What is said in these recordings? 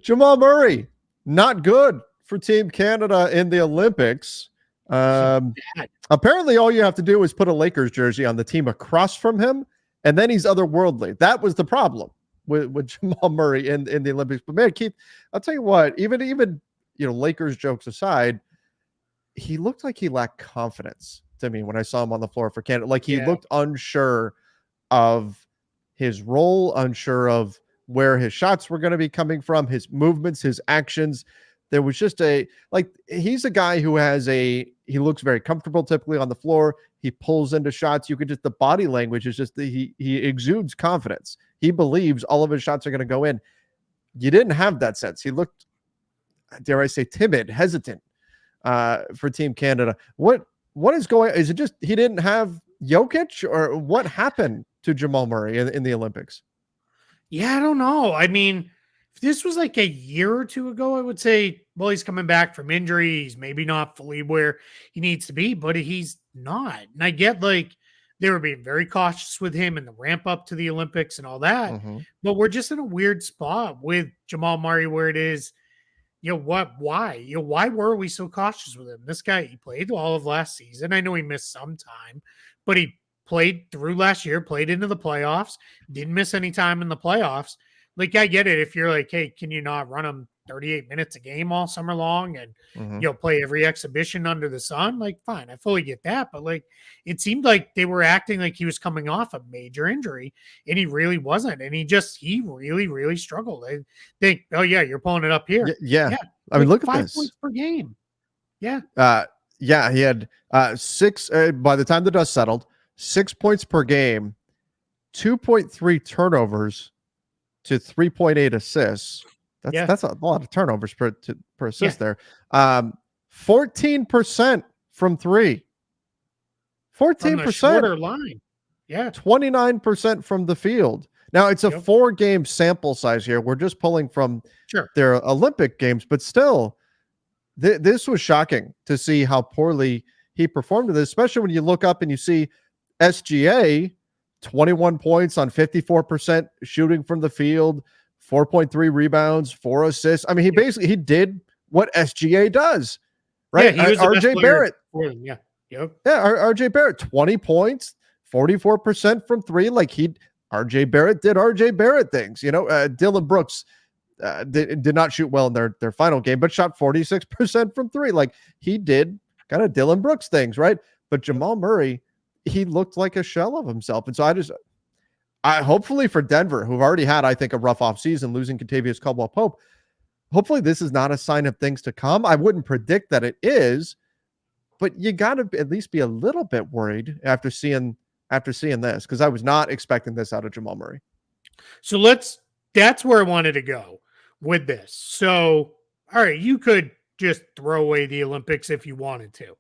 Jamal Murray, not good for Team Canada in the Olympics. Um, Bad. Apparently, all you have to do is put a Lakers jersey on the team across from him, and then he's otherworldly. That was the problem with Jamal Murray in the Olympics. But man, Keith, I'll tell you what, even Lakers jokes aside, he looked like he lacked confidence to me when I saw him on the floor for Canada. Like he Yeah. looked unsure of his role, unsure of where his shots were going to be coming from, his movements, his actions. There was just he's a guy who he looks very comfortable typically on the floor. He pulls into shots. You could just, the body language is just, he exudes confidence. He believes all of his shots are going to go in. You didn't have that sense. He looked, dare I say, timid, hesitant for Team Canada. What is going? Is it just he didn't have Jokic, or what happened to Jamal Murray in the Olympics? Yeah, I don't know. I mean, if this was like a year or two ago, I would say, well, he's coming back from injury. He's maybe not fully where he needs to be, but he's not. And I get like they were being very cautious with him and the ramp up to the Olympics and all that. Mm-hmm. But we're just in a weird spot with Jamal Murray where it is, why? Why were we so cautious with him? This guy, he played all of last season. I know he missed some time, but he played through last year, played into the playoffs, didn't miss any time in the playoffs. Like, I get it if you're like, hey, can you not run him 38 minutes a game all summer long and play every exhibition under the sun? Like, fine, I fully get that. But like, it seemed like they were acting like he was coming off a major injury, and he really wasn't. And he really, really struggled. I think, oh yeah, you're pulling it up here. Yeah. I mean, look at 5 this. points per game. Yeah. Yeah, he had 6 by the time the dust settled, 6 points per game, 2.3 turnovers to 3.8 assists. That's a lot of turnovers per assist there. 14% from 3. 14%. Shorter line. Yeah. 29% from the field. Now, it's a 4-game sample size here. We're just pulling from their Olympic games, but still, this was shocking to see how poorly he performed in this, especially when you look up and you see SGA, 21 points on 54% shooting from the field, 4.3 rebounds, 4 assists. I mean, he did what SGA does, right? Yeah, he was RJ Barrett. Yeah. Yep. Yeah, RJ Barrett, 20 points, 44% from 3. Like RJ Barrett did RJ Barrett things. Dylan Brooks did not shoot well in their final game, but shot 46% from 3. Like he did kind of Dylan Brooks things, right? But Jamal Murray, he looked like a shell of himself. And so I hopefully for Denver, who've already had, I think, a rough offseason losing Kentavious Caldwell-Pope, hopefully this is not a sign of things to come. I wouldn't predict that it is, but you got to at least be a little bit worried after seeing this, because I was not expecting this out of Jamal Murray. So that's where I wanted to go with this. So, all right, you could just throw away the Olympics if you wanted to.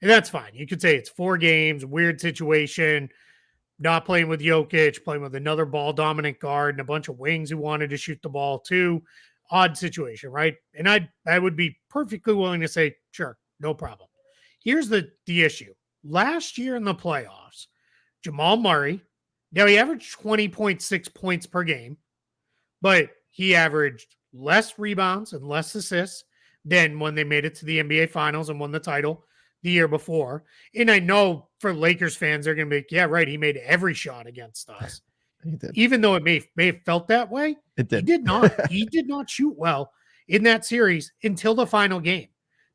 And that's fine. You could say it's 4 games, weird situation, not playing with Jokic, playing with another ball dominant guard and a bunch of wings who wanted to shoot the ball too. Odd situation, right? And I would be perfectly willing to say, sure, no problem. Here's the issue. Last year in the playoffs, Jamal Murray, now he averaged 20.6 points per game, but he averaged less rebounds and less assists than when they made it to the NBA Finals and won the title the year before. And I know for Lakers fans, they're going to be like, yeah, right, he made every shot against us. He did. Even though it may have felt that way, it did. He did not. He did not shoot well in that series until the final game.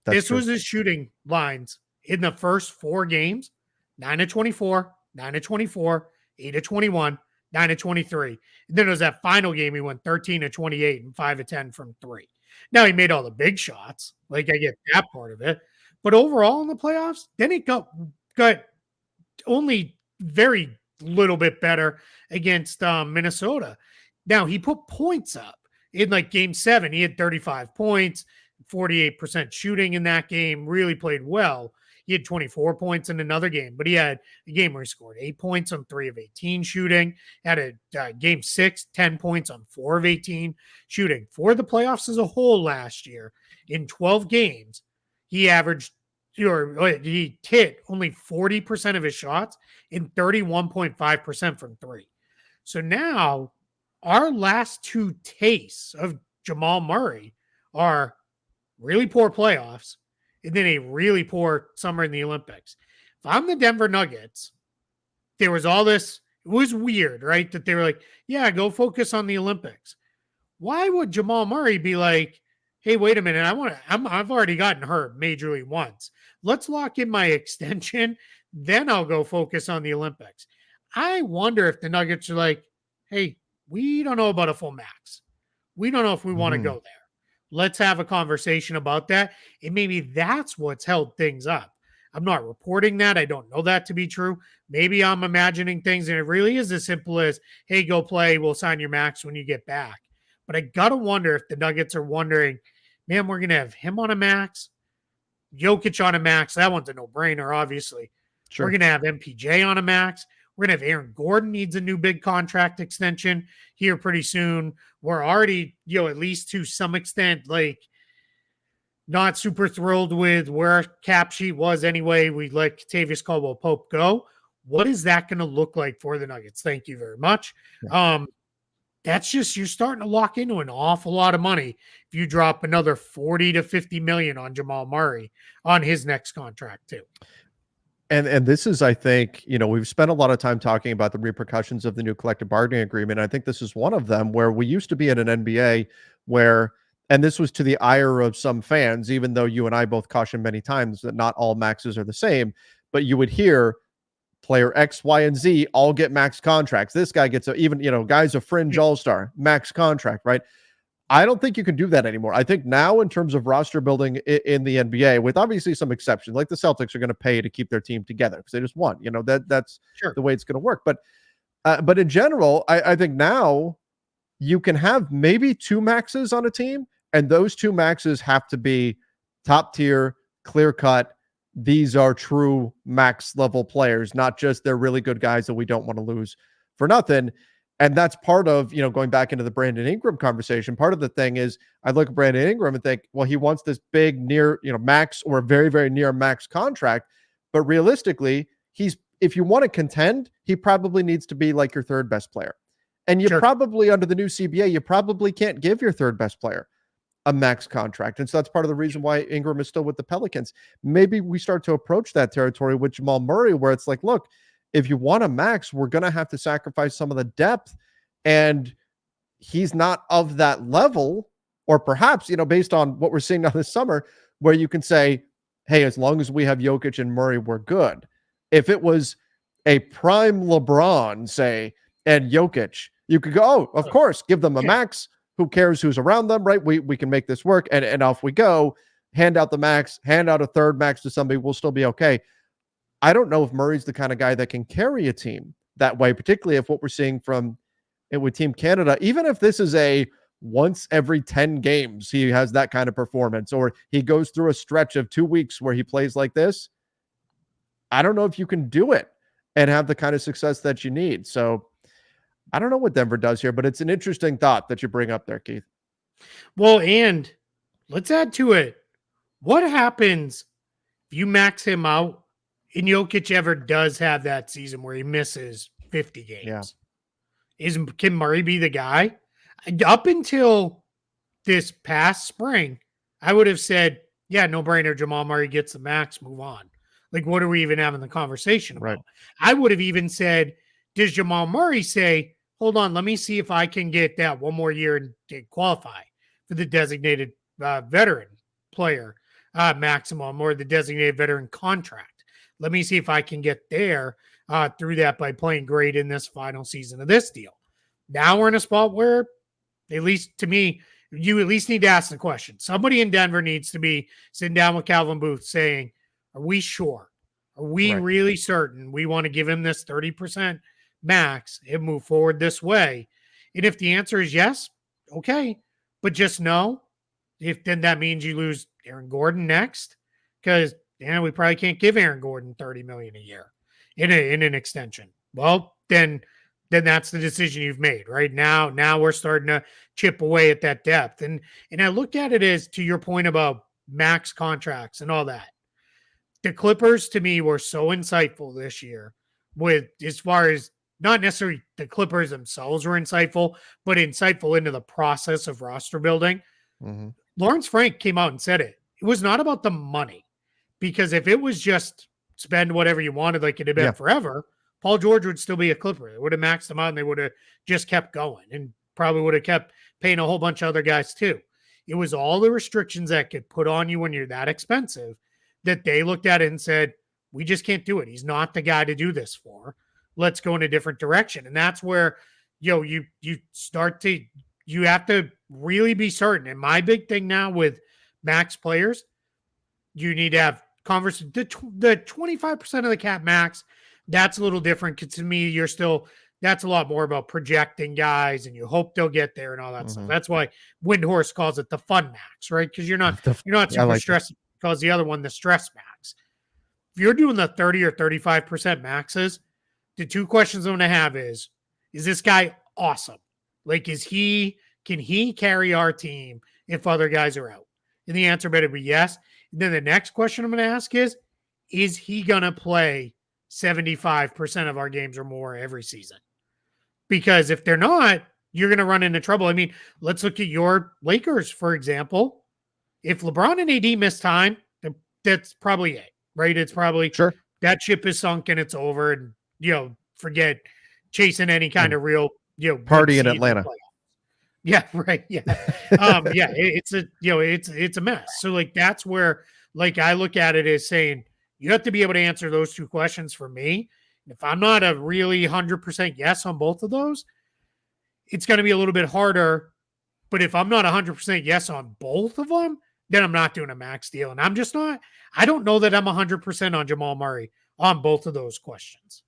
This was his shooting lines in the first 4 games: 9 of 24, 9 of 24, 8 of 21, 9 of 23. And then it was that final game he went 13 of 28 and 5 of 10 from 3. Now he made all the big shots. Like, I get that part of it. But overall in the playoffs, then it got only very little bit better against Minnesota. Now he put points up in like game 7. He had 35 points, 48% shooting in that game, really played well. He had 24 points in another game, but he had a game where he scored 8 points on 3 of 18 shooting. Had a game 6, 10 points on 4 of 18 shooting. For the playoffs as a whole last year, in 12 games, he hit only 40% of his shots and 31.5% from 3. So now our last 2 tastes of Jamal Murray are really poor playoffs and then a really poor summer in the Olympics. If I'm the Denver Nuggets, there was all this, it was weird, right? That they were like, yeah, go focus on the Olympics. Why would Jamal Murray be like, hey, wait a minute, I've already gotten hurt majorly once. Let's lock in my extension, then I'll go focus on the Olympics. I wonder if the Nuggets are like, hey, we don't know about a full max. We don't know if we want to go there. Let's have a conversation about that. And maybe that's what's held things up. I'm not reporting that. I don't know that to be true. Maybe I'm imagining things, and it really is as simple as, hey, go play. We'll sign your max when you get back. But I got to wonder if the Nuggets are wondering, man, we're going to have him on a max, Jokic on a max. That one's a no-brainer, obviously. Sure. We're going to have MPJ on a max. We're going to have Aaron Gordon needs a new big contract extension here pretty soon. We're already, at least to some extent, like, not super thrilled with where our cap sheet was anyway. We let Kentavious Caldwell-Pope go. What is that going to look like for the Nuggets? Thank you very much. Yeah. That's just, you're starting to lock into an awful lot of money if you drop another 40 to 50 million on Jamal Murray on his next contract too. And this is, I think, we've spent a lot of time talking about the repercussions of the new collective bargaining agreement. I think this is one of them, where we used to be in an NBA where, and this was to the ire of some fans, even though you and I both cautioned many times that not all maxes are the same, but you would hear player X, Y, and Z all get max contracts. This guy gets guy's a fringe all-star, max contract, right? I don't think you can do that anymore. I think now, in terms of roster building in the NBA, with obviously some exceptions, like the Celtics are going to pay to keep their team together because they just won. That's sure the way it's going to work. But in general, I think now you can have maybe two maxes on a team, and those two maxes have to be top tier, clear cut. These are true max level players, not just they're really good guys that we don't want to lose for nothing. And that's part of, going back into the Brandon Ingram conversation. Part of the thing is I look at Brandon Ingram and think, well, he wants this big near, max or very, very near max contract. But realistically, if you want to contend, he probably needs to be like your third best player. And you probably, under the new CBA, you probably can't give your third best player a max contract. And so that's part of the reason why Ingram is still with the Pelicans. Maybe we start to approach that territory with Jamal Murray, where it's like, look, if you want a max, we're going to have to sacrifice some of the depth. And he's not of that level, or perhaps, based on what we're seeing now this summer, where you can say, hey, as long as we have Jokic and Murray, we're good. If it was a prime LeBron, say, and Jokic, you could go, oh, of course, give them a max. Who cares who's around them, right? We can make this work. And off we go. Hand out the max, hand out a third max to somebody. We'll still be okay. I don't know if Murray's the kind of guy that can carry a team that way, particularly if what we're seeing from it with Team Canada, even if this is a once every 10 games, he has that kind of performance, or he goes through a stretch of 2 weeks where he plays like this. I don't know if you can do it and have the kind of success that you need. So I don't know what Denver does here, but it's an interesting thought that you bring up there, Keith. Well, and let's add to it. What happens if you max him out and Jokic ever does have that season where he misses 50 games? Yeah. Can Murray be the guy? Up until this past spring, I would have said, yeah, no brainer. Jamal Murray gets the max, move on. Like, what are we even having the conversation about? Right. I would have even said, does Jamal Murray say, hold on, let me see if I can get that one more year and to qualify for the designated veteran player maximum, or the designated veteran contract. Let me see if I can get there through that by playing great in this final season of this deal. Now we're in a spot where, at least to me, you at least need to ask the question. Somebody in Denver needs to be sitting down with Calvin Booth saying, are we sure? Are we really certain we want to give him this 30% max and move forward this way? And if the answer is yes, okay. But just know, if then that means you lose Aaron Gordon next, because we probably can't give Aaron Gordon $30 million a year in an extension. Well, then that's the decision you've made right now. Now we're starting to chip away at that depth. And I look at it as, to your point about max contracts and all that. The Clippers, to me, were so insightful this year with, as far as not necessarily the Clippers themselves were insightful, but insightful into the process of roster building. Mm-hmm. Lawrence Frank came out and said it. It was not about the money, because if it was just spend whatever you wanted like it had been forever, Paul George would still be a Clipper. They would have maxed them out and they would have just kept going and probably would have kept paying a whole bunch of other guys too. It was all the restrictions that get put on you when you're that expensive that they looked at it and said, we just can't do it. He's not the guy to do this for. Let's go in a different direction. And that's where, you start to, you have to really be certain. And my big thing now with max players, you need to have conversation. The 25% of the cap max, that's a little different. Because to me, that's a lot more about projecting guys and you hope they'll get there and all that stuff. That's why Windhorse calls it the fun max, right? Because you're not super stressed, because the other one, the stress max. If you're doing the 30 or 35% maxes, the two questions I'm going to have is this guy awesome? Like, can he carry our team if other guys are out? And the answer better be yes. And then the next question I'm going to ask is he going to play 75% of our games or more every season? Because if they're not, you're going to run into trouble. I mean, let's look at your Lakers, for example. If LeBron and AD miss time, that's probably it, right? It's probably that ship is sunk and it's over. And, forget chasing any kind of real, party in Atlanta. Yeah, right. Yeah. It's a mess. So like, that's where, like, I look at it as saying, you have to be able to answer those two questions for me. If I'm not a really 100% yes on both of those, it's going to be a little bit harder. But if I'm not 100% yes on both of them, then I'm not doing a max deal. And I'm just not, I don't know that I'm 100% on Jamal Murray on both of those questions.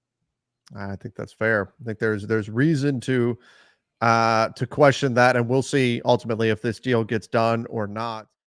I think that's fair. I think there's reason to question that, and we'll see ultimately if this deal gets done or not.